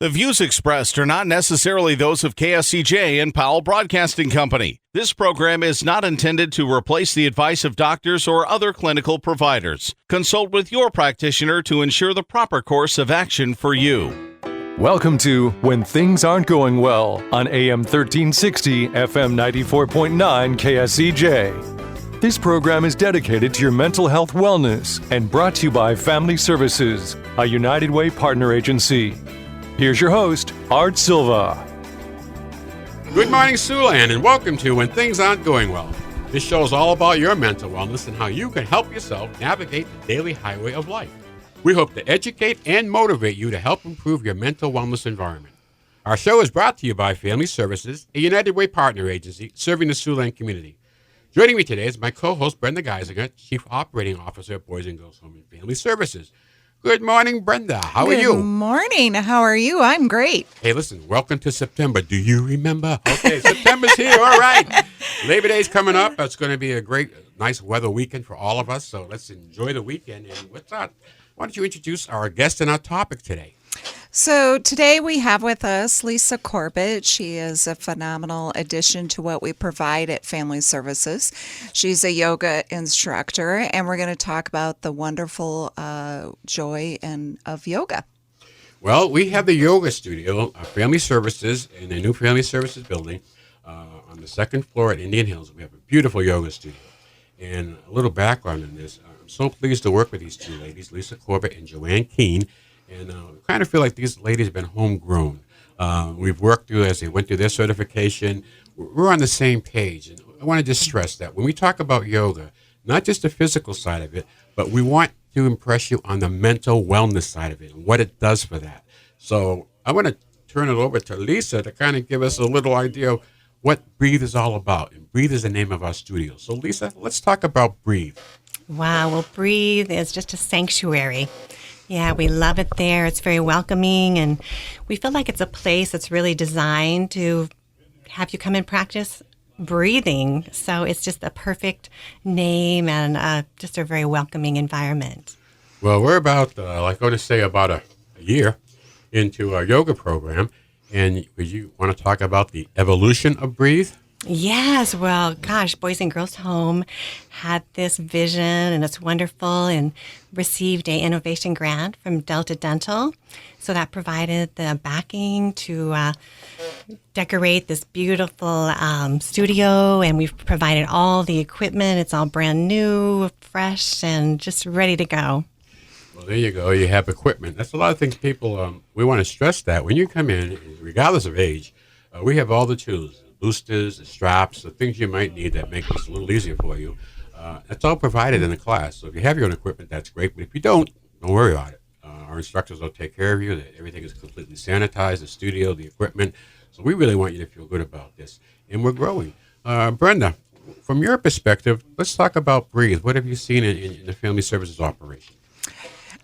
The views expressed are not necessarily those of KSCJ and Powell Broadcasting Company. This program is not intended to replace the advice of doctors or other clinical providers. Consult with your practitioner to ensure the proper course of action for you. Welcome to When Things Aren't Going Well on AM 1360, FM 94.9 KSCJ. This program is dedicated to your mental health wellness and brought to you by Family Services, a United Way partner agency. Here's your host, Art Silva. Good morning, Siouxland, and welcome to When Things Aren't Going Well. This show is all about your mental wellness and how you can help yourself navigate the daily highway of life. We hope to educate and motivate you to help improve your mental wellness environment. Our show is brought to you by Family Services, a United Way partner agency serving the Siouxland community. Joining me today is my co-host, Brenda Geisinger, Chief Operating Officer at Boys and Girls Home and Family Services. Good morning, Brenda. How are you? Good morning. How are you? I'm great. Hey, listen, welcome to September. Do you remember? Okay, September's here. All right. Labor Day's coming up. It's going to be a great, nice weather weekend for all of us. So let's enjoy the weekend. And why don't you introduce our guest and our topic today? So today we have with us Lisa Corbett. She is a phenomenal addition to what we provide at Family Services. She's a yoga instructor, and we're going to talk about the wonderful joy of yoga. Well, we have the yoga studio, Family Services, in the new Family Services building on the second floor at Indian Hills. We have a beautiful yoga studio. And a little background in this, I'm so pleased to work with these two ladies, Lisa Corbett and Joanne Keene. And I kind of feel like these ladies have been homegrown. We've worked through, as they went through their certification, we're on the same page. And I want to just stress that when we talk about yoga, not just the physical side of it, but we want to impress you on the mental wellness side of it and what it does for that. So I want to turn it over to Lisa to kind of give us a little idea of what Breathe is all about. And Breathe is the name of our studio. So Lisa, let's talk about Breathe. Wow, well, Breathe is just a sanctuary. Yeah, we love it there. It's very welcoming, and we feel like it's a place that's really designed to have you come and practice breathing. So it's just a perfect name and just a very welcoming environment. Well, we're about, about a year into our yoga program, and would you want to talk about the evolution of Breathe? Yes, well, gosh, Boys and Girls Home had this vision, and it's wonderful, and received an innovation grant from Delta Dental. So that provided the backing to decorate this beautiful studio, and we've provided all the equipment. It's all brand new, fresh, and just ready to go. Well, there you go. You have equipment. That's a lot of things people, we want to stress that when you come in, regardless of age, we have all the tools. Boosters, the straps, the things you might need that make this a little easier for you. It's all provided in the class. So if you have your own equipment, that's great. But if you don't worry about it. Our instructors will take care of you. Everything is completely sanitized, the studio, the equipment. So we really want you to feel good about this. And we're growing. Brenda, from your perspective, let's talk about Breathe. What have you seen in the Family Services operation?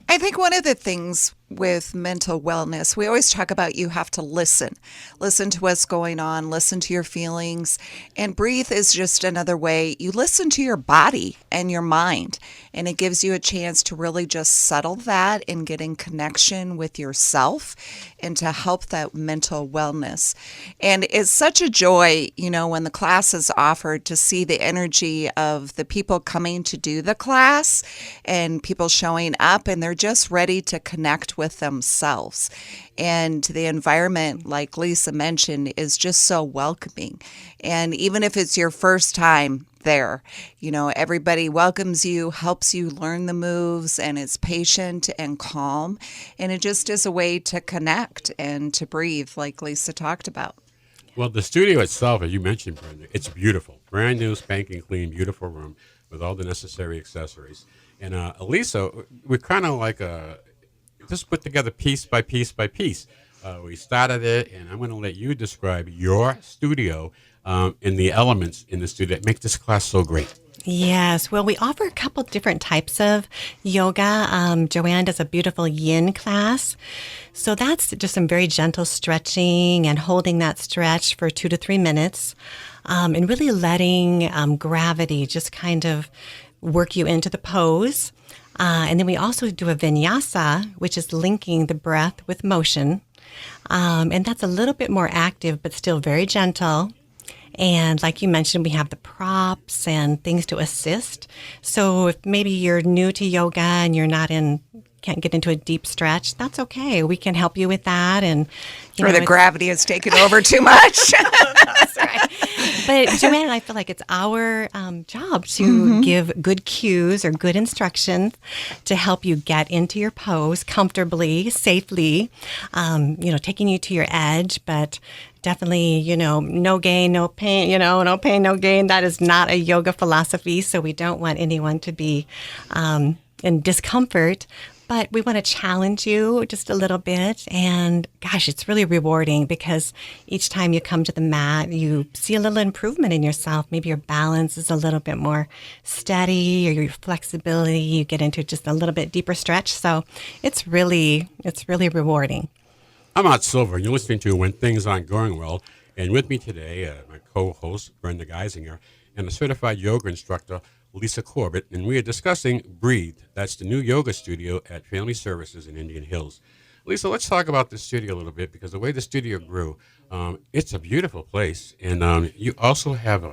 I think one of the things with mental wellness, we always talk about you have to listen to what's going on, listen to your feelings, and Breathe is just another way you listen to your body and your mind, and it gives you a chance to really just settle that and get in connection with yourself and to help that mental wellness. And it's such a joy, when the class is offered, to see the energy of the people coming to do the class and people showing up, and they're just ready to connect with themselves. And the environment, like Lisa mentioned, is just so welcoming. And even if it's your first time there, everybody welcomes you, helps you learn the moves, and it's patient and calm. And it just is a way to connect and to breathe, like Lisa talked about. Well, the studio itself, as you mentioned, Brenda, it's beautiful. Brand new, spanking clean, beautiful room with all the necessary accessories. And Lisa, we're kind of like just put together piece by piece by piece. We started it, and I'm going to let you describe your studio and the elements in the studio that make this class so great. Yes. Well, we offer a couple different types of yoga. Joanne does a beautiful yin class. So that's just some very gentle stretching and holding that stretch for 2 to 3 minutes and really letting gravity just kind of work you into the pose. And then we also do a vinyasa, which is linking the breath with motion. And that's a little bit more active, but still very gentle. And like you mentioned, we have the props and things to assist. So if maybe you're new to yoga and can't get into a deep stretch, that's okay. We can help you with that. And or the gravity has taken over too much. That's right. But Joanne and I feel like it's our job to give good cues or good instructions to help you get into your pose comfortably, safely, taking you to your edge, but definitely, no gain, no pain, no pain, no gain. That is not a yoga philosophy. So we don't want anyone to be in discomfort. But we want to challenge you just a little bit. And gosh, it's really rewarding because each time you come to the mat, you see a little improvement in yourself. Maybe your balance is a little bit more steady, or your flexibility, you get into just a little bit deeper stretch. So it's really rewarding. I'm Art Silva, and you're listening to When Things Aren't Going Well. And with me today, my co-host, Brenda Geisinger, and a certified yoga instructor, Lisa Corbett, and we are discussing Breathe. That's the new yoga studio at Family Services in Indian Hills. Lisa, let's talk about the studio a little bit, because the way the studio grew, it's a beautiful place. And you also have,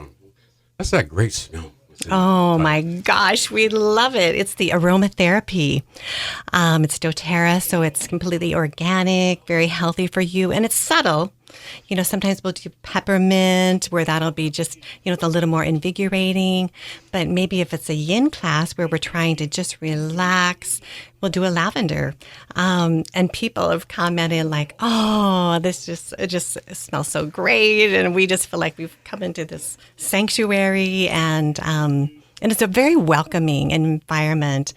that's that great smell. Oh my gosh, we love it. It's the aromatherapy. It's doTERRA, so it's completely organic, very healthy for you, and it's subtle. Sometimes we'll do peppermint, where that'll be just, it's a little more invigorating. But maybe if it's a yin class where we're trying to just relax, we'll do a lavender. And people have commented like, oh, it just smells so great. And we just feel like we've come into this sanctuary, and it's a very welcoming environment.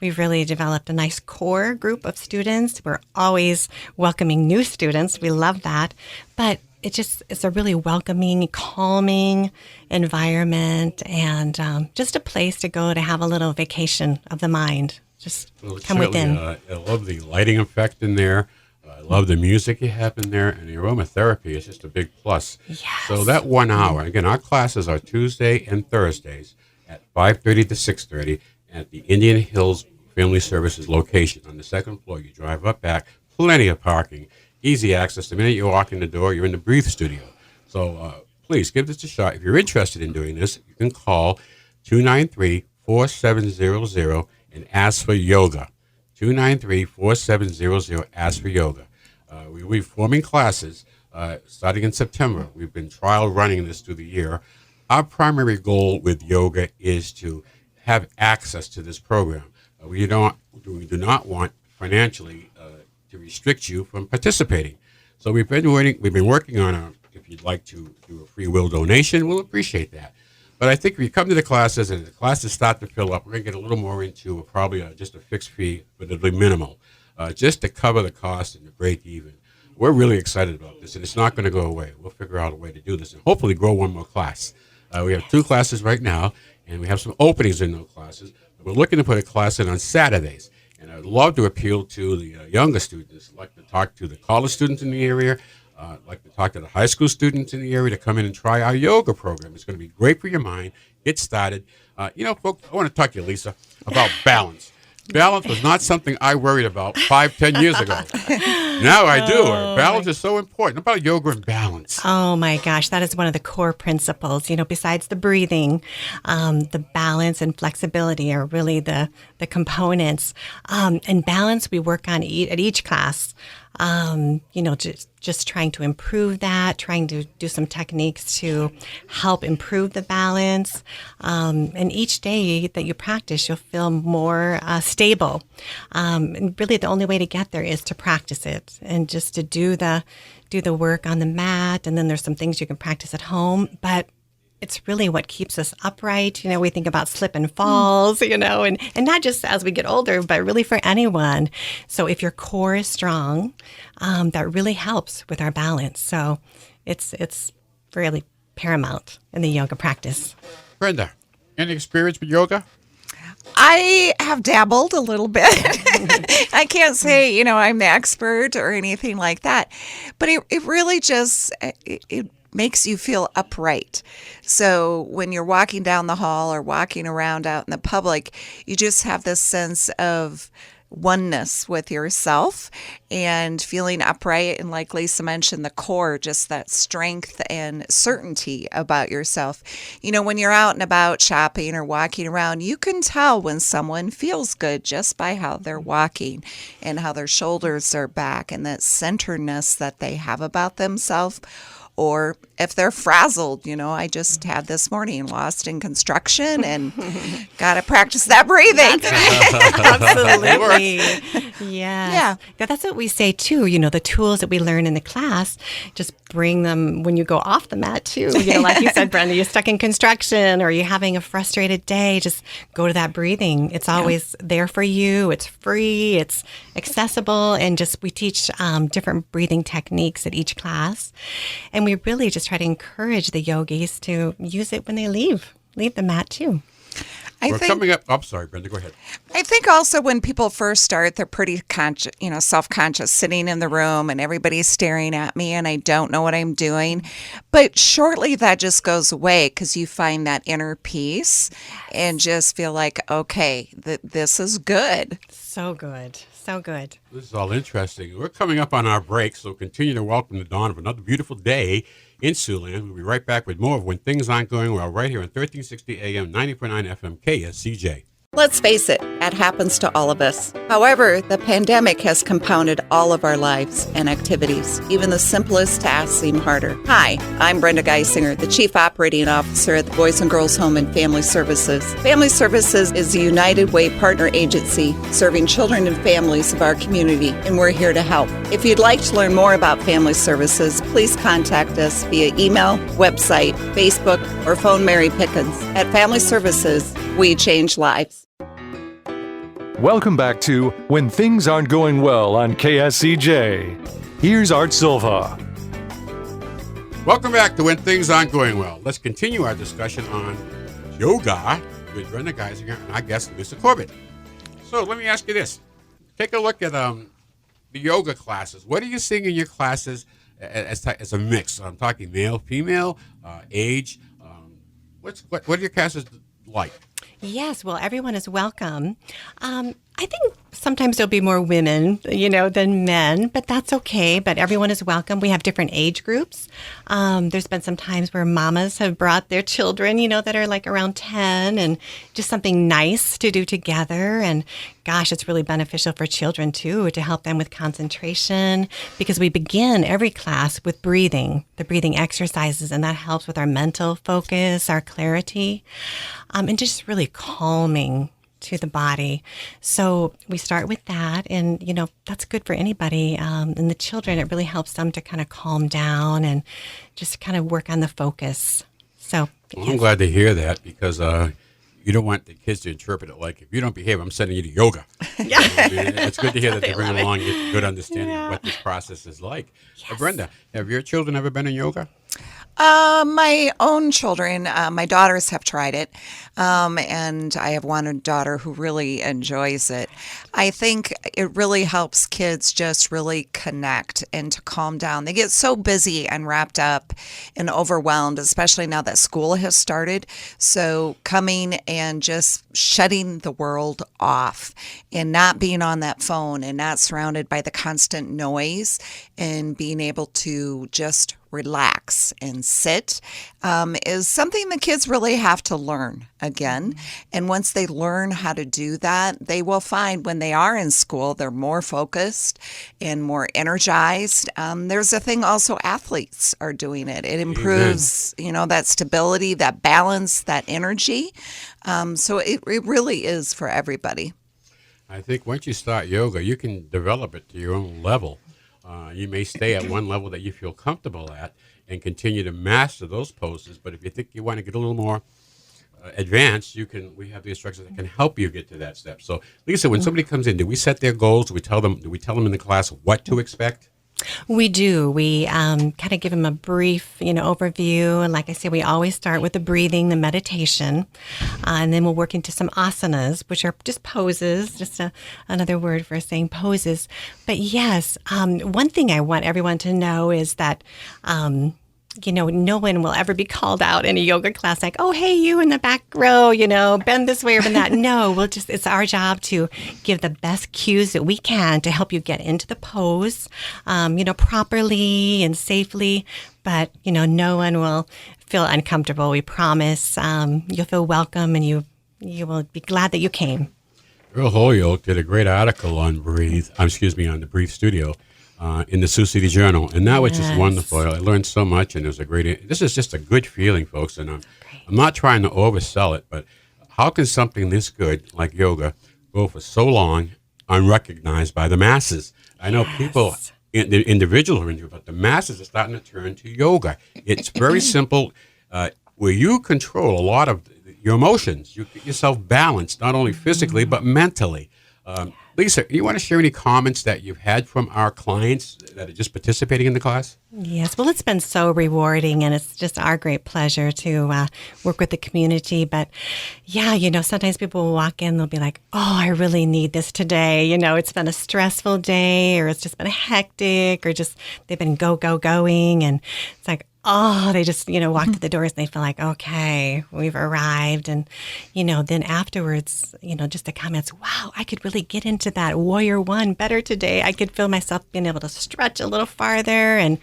We've really developed a nice core group of students. We're always welcoming new students. We love that. But it's a really welcoming, calming environment, and just a place to go to have a little vacation of the mind. Just come within. I love the lighting effect in there. I love the music you have in there, and the aromatherapy is just a big plus. Yes. So that 1 hour, again, our classes are Tuesday and Thursdays at 5:30 to 6:30 at the Indian Hills Family Services location. On the second floor, you drive up back, plenty of parking, easy access. The minute you walk in the door, you're in the Breathe studio. So please give this a shot. If you're interested in doing this, you can call 293-4700 and ask for yoga. 293-4700, ask for yoga. We'll be forming classes starting in September. We've been trial running this through the year. Our primary goal with yoga is to have access to this program. We do not want financially to restrict you from participating. So we've been working on if you'd like to do a free will donation, we'll appreciate that. But I think if you come to the classes and the classes start to fill up, we're going to get a little more into probably just a fixed fee, but it'll be minimal, just to cover the cost and the break even. We're really excited about this, and it's not going to go away. We'll figure out a way to do this and hopefully grow one more class. We have 2 classes right now, and we have some openings in those classes. We're looking to put a class in on Saturdays, and I'd love to appeal to the younger students. I'd like to talk to the college students in the area. I'd like to talk to the high school students in the area to come in and try our yoga program. It's going to be great for your mind. Get started. Folks, I want to talk to you, Lisa, about balance. Balance was not something I worried about 5-10 years ago. Now I do. Balance is so important. About yoga and balance. Oh my gosh, that is one of the core principles. Besides the breathing, the balance and flexibility are really the components. And balance we work on at each class. Just trying to improve that, trying to do some techniques to help improve the balance. And each day that you practice, you'll feel more stable. And really the only way to get there is to practice it and just to do the work on the mat. And then there's some things you can practice at home, but it's really what keeps us upright. We think about slip and falls, and not just as we get older, but really for anyone. So if your core is strong, that really helps with our balance. So it's really paramount in the yoga practice. Brenda, any experience with yoga? I have dabbled a little bit. I can't say, I'm the expert or anything like that, but it really just, it makes you feel upright. So when you're walking down the hall or walking around out in the public, you just have this sense of oneness with yourself, and feeling upright. And like Lisa mentioned, the core, just that strength and certainty about yourself. When you're out and about shopping or walking around, you can tell when someone feels good just by how they're walking and how their shoulders are back and that centeredness that they have about themselves. Or if they're frazzled, I just had this morning lost in construction and got to practice that breathing. Absolutely. Yes. Yeah. That's what we say too. The tools that we learn in the class, just bring them when you go off the mat too. Like you said, Brenda, you're stuck in construction or you're having a frustrated day, just go to that breathing. It's always there for you. It's free. It's accessible. And we teach different breathing techniques at each class. And we really just try to encourage the yogis to use it when they leave the mat too. We're coming up. I'm sorry, Brenda, go ahead. I think also when people first start, they're pretty conscious, self-conscious, sitting in the room and everybody's staring at me and I don't know what I'm doing. But shortly that just goes away because you find that inner peace and just feel like, okay, this is good. So good. So good. This is all interesting. We're coming up on our break, so continue to welcome the dawn of another beautiful day in Siouxland. We'll be right back with more of When Things Aren't Going Well right here on 1360 AM, 90.9 FM, KSCJ. Let's face it, that happens to all of us. However, the pandemic has compounded all of our lives and activities. Even the simplest tasks seem harder. Hi, I'm Brenda Geisinger, the Chief Operating Officer at the Boys and Girls Home and Family Services. Family Services is a United Way partner agency serving children and families of our community, and we're here to help. If you'd like to learn more about Family Services, please contact us via email, website, Facebook, or phone Mary Pickens. At Family Services, we change lives. Welcome back to When Things Aren't Going Well on KSCJ. Here's Art Silva. Welcome back to When Things Aren't Going Well. Let's continue our discussion on yoga with Brenda Geisinger and our guest, Lisa Corbett. So let me ask you this. Take a look at the yoga classes. What are you seeing in your classes as a mix? I'm talking male, female, age. What are your classes like? Yes, well, everyone is welcome. I think sometimes there'll be more women, than men, but that's okay. But everyone is welcome. We have different age groups. There's been some times where mamas have brought their children, that are like around 10 and just something nice to do together. And gosh, it's really beneficial for children too, to help them with concentration because we begin every class with the breathing exercises, and that helps with our mental focus, our clarity, and just really calming to the body. So we start with that, and that's good for anybody. And the children, it really helps them to kind of calm down and just kind of work on the focus. So well, I'm glad to hear that because you don't want the kids to interpret it like, if you don't behave, I'm sending you to yoga. Yeah. It's good to hear that they bring along a good understanding of what this process is like. Yes. Brenda, have your children ever been in yoga? My own children, my daughters have tried it, and I have one daughter who really enjoys it. I think it really helps kids just really connect and to calm down. They get so busy and wrapped up and overwhelmed, especially now that school has started. So coming and just shutting the world off and not being on that phone and not surrounded by the constant noise and being able to just relax and sit is something the kids really have to learn again. And once they learn how to do that, they will find when they are in school, they're more focused and more energized. There's a thing also athletes are doing it. It improves, that stability, that balance, that energy. So it really is for everybody. I think once you start yoga, you can develop it to your own level. You may stay at one level that you feel comfortable at and continue to master those poses. But if you think you want to get a little more advanced, we have the instructors that can help you get to that step. So, Lisa, when somebody comes in, do we set their goals? Do we tell them in the class what to expect? We do. We kind of give them a brief, overview. And like I said, we always start with the breathing, the meditation, and then we'll work into some asanas, which are just poses, just another word for saying poses. But yes, one thing I want everyone to know is that no one will ever be called out in a yoga class like, oh, hey, you in the back row, bend this way or bend that. No, it's our job to give the best cues that we can to help you get into the pose, properly and safely. But, no one will feel uncomfortable. We promise. You'll feel welcome, and you will be glad that you came. Earl Holyoke did a great article on on the Breathe Studio in the Sioux City Journal, and that was just wonderful. I learned so much, and it was this is just a good feeling, folks, and I'm not trying to oversell it, but how can something this good, like yoga, go for so long unrecognized by the masses? I know people, the individuals are into it, but the masses are starting to turn to yoga. It's very simple, where you control a lot of your emotions. You get yourself balanced, not only physically, but mentally. Lisa, you want to share any comments that you've had from our clients that are just participating in the class? Yes, well, it's been so rewarding, and it's just our great pleasure to work with the community. But yeah, sometimes people will walk in, they'll be like, oh, I really need this today. It's been a stressful day, or it's just been hectic, or just they've been going. And it's like, oh, they just, walk to the doors and they feel like, okay, we've arrived. And, then afterwards, just the comments, wow, I could really get into that warrior one better today. I could feel myself being able to stretch a little farther, and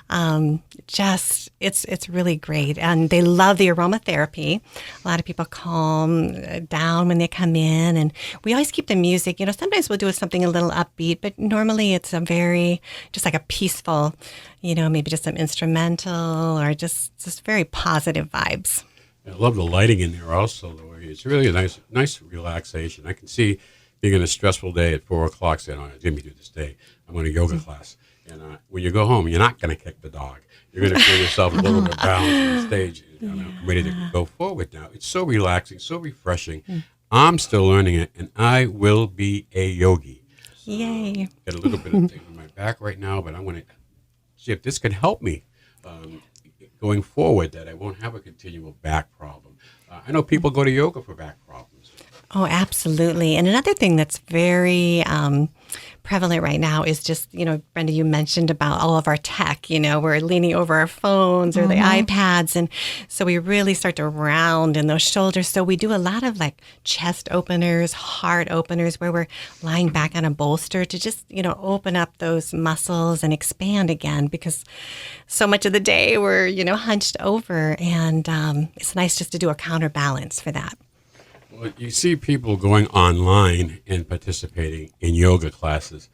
it's really great. And they love the aromatherapy. A lot of people calm down when they come in, and we always keep the music. Sometimes we'll do something a little upbeat, but normally it's a very, just like a peaceful, maybe just some instrumental or just very positive vibes. I love the lighting in there also, the way it's really a nice relaxation. I can see being in a stressful day at 4 o'clock saying, oh, let me do this day. I'm on a yoga class. And when you go home, you're not going to kick the dog. You're going to feel yourself a little bit balanced on the stage. I'm ready to go forward now. It's so relaxing, so refreshing. I'm still learning it, and I will be a yogi. Yay. Got a little bit of thing on my back right now, but I'm going to see if this can help me going forward, that I won't have a continual back problem. I know people go to yoga for back problems. Oh, absolutely. And another thing that's very prevalent right now is just, Brenda, you mentioned about all of our tech, we're leaning over our phones or the iPads. And so we really start to round in those shoulders. So we do a lot of like chest openers, heart openers, where we're lying back on a bolster to just, open up those muscles and expand again, because so much of the day we're, hunched over, and it's nice just to do a counterbalance for that. Well, you see people going online and participating in yoga classes,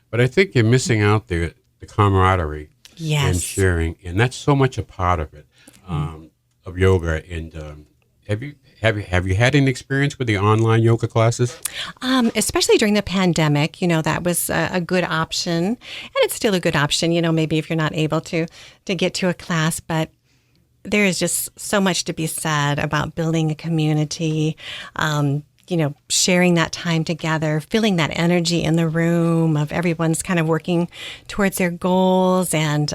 but I think you're missing out the camaraderie and sharing, and that's so much a part of it, of yoga. And have you had any experience with the online yoga classes? Especially during the pandemic, that was a good option, and it's still a good option. Maybe if you're not able to get to a class, but there is just so much to be said about building a community, sharing that time together, feeling that energy in the room of everyone's kind of working towards their goals. And,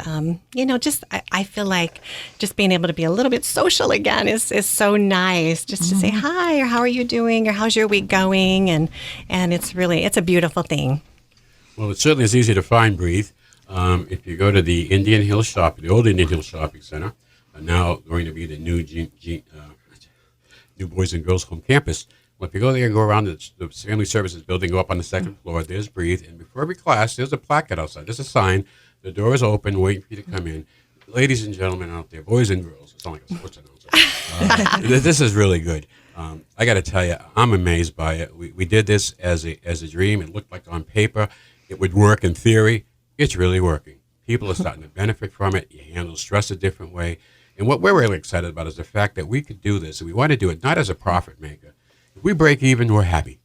I feel like just being able to be a little bit social again is so nice, just to say hi, or how are you doing, or how's your week going? And it's a beautiful thing. Well, it certainly is easy to find Breathe. If you go to the old Indian Hill Shopping Center, now going to be the new Boys and Girls Home campus. Well, if you go there and go around the Family Services building, go up on the second floor, there's Breathe. And before every class, there's a placard outside. There's a sign. The door is open, waiting for you to come in. Ladies and gentlemen out there, boys and girls. It sounds like a sports announcer. This is really good. I got to tell you, I'm amazed by it. We did this as a dream. It looked like on paper it would work in theory. It's really working. People are starting to benefit from it. You handle stress a different way. And what we're really excited about is the fact that we could do this. And we want to do it not as a profit maker. If we break even, we're happy.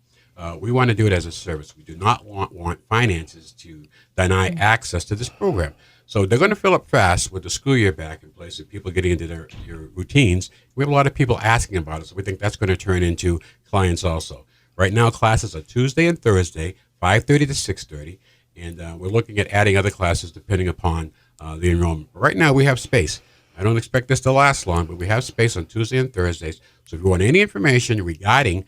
We want to do it as a service. We do not want finances to deny access to this program. So they're going to fill up fast with the school year back in place and people getting into their routines. We have a lot of people asking about it, so we think that's going to turn into clients also. Right now, classes are Tuesday and Thursday, 5:30 to 6:30, and we're looking at adding other classes depending upon the enrollment. But right now, we have space. I don't expect this to last long, but we have space on Tuesday and Thursdays. So if you want any information regarding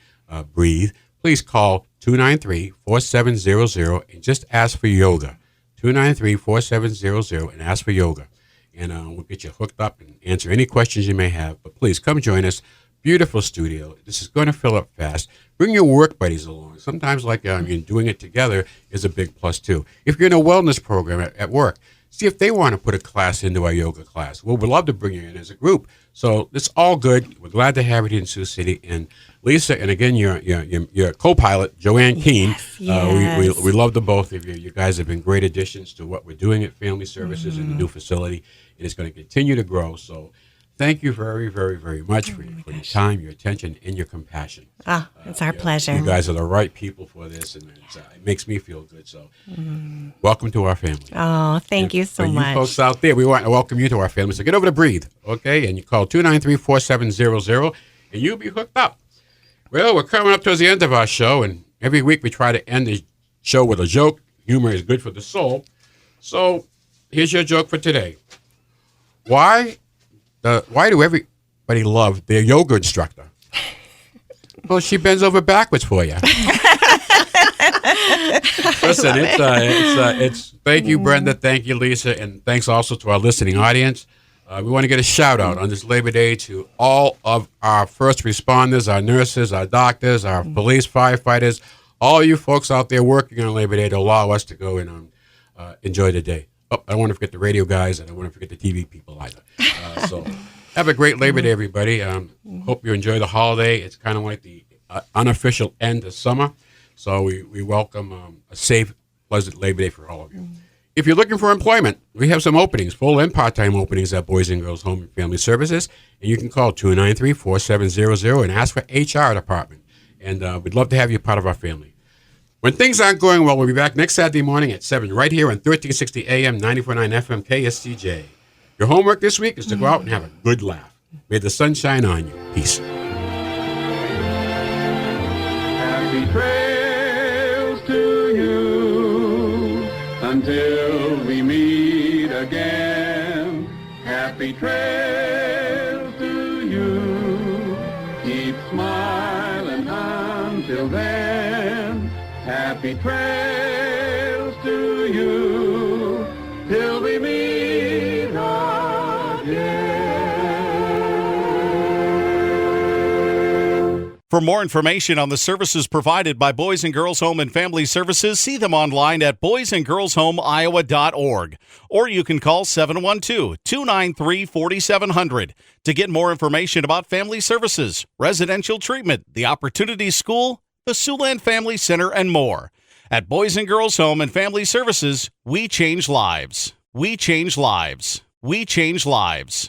Breathe, please call 293-4700 and just ask for yoga. 293-4700 and ask for yoga. and we'll get you hooked up and answer any questions you may have. But please come join us. Beautiful studio. This is going to fill up fast. Bring your work buddies along. Sometimes, doing it together is a big plus too. If you're in a wellness program at work, see if they want to put a class into our yoga class. We'd love to bring you in as a group. So it's all good. We're glad to have you in Sioux City. And Lisa, and again, your co-pilot, Joanne Keene. Yes. We love the both of you. You guys have been great additions to what we're doing at Family Services in the new facility. It is going to continue to grow. So thank you very, very, very much for your time, your attention, and your compassion. It's our pleasure. You guys are the right people for this, and it makes me feel good. So welcome to our family. Oh, thank you so much. You folks out there, we want to welcome you to our family. So get over to Breathe, okay? And you call 293-4700, and you'll be hooked up. Well, we're coming up towards the end of our show, and every week we try to end the show with a joke. Humor is good for the soul. So here's your joke for today. Why do everybody love their yoga instructor? Well, she bends over backwards for you. Listen, it's thank you, Brenda. Thank you, Lisa, and thanks also to our listening audience. We want to get a shout out on this Labor Day to all of our first responders, our nurses, our doctors, our police, firefighters, all you folks out there working on Labor Day to allow us to go and enjoy the day. Oh, I don't want to forget the radio guys, and I don't want to forget the TV people either. So have a great Labor Day, everybody. Hope you enjoy the holiday. It's kind of like the unofficial end of summer. So we welcome a safe, pleasant Labor Day for all of you. If you're looking for employment, we have some openings, full and part-time openings at Boys and Girls Home and Family Services. And you can call 293-4700 and ask for HR department. And we'd love to have you part of our family. When things aren't going well, we'll be back next Saturday morning at 7 right here on 1360 AM, 94.9 FM, KSCJ. Your homework this week is to go out and have a good laugh. May the sun shine on you. Peace. Happy trails to you until we meet again. Happy trails to you. Keep smiling until then. Happy trails to you till we meet again. For more information on the services provided by Boys and Girls Home and Family Services, see them online at boysandgirlshomeiowa.org. Or you can call 712-293-4700 to get more information about family services, residential treatment, the Opportunity School, the Siouxland Family Center, and more. At Boys and Girls Home and Family Services, we change lives. We change lives. We change lives.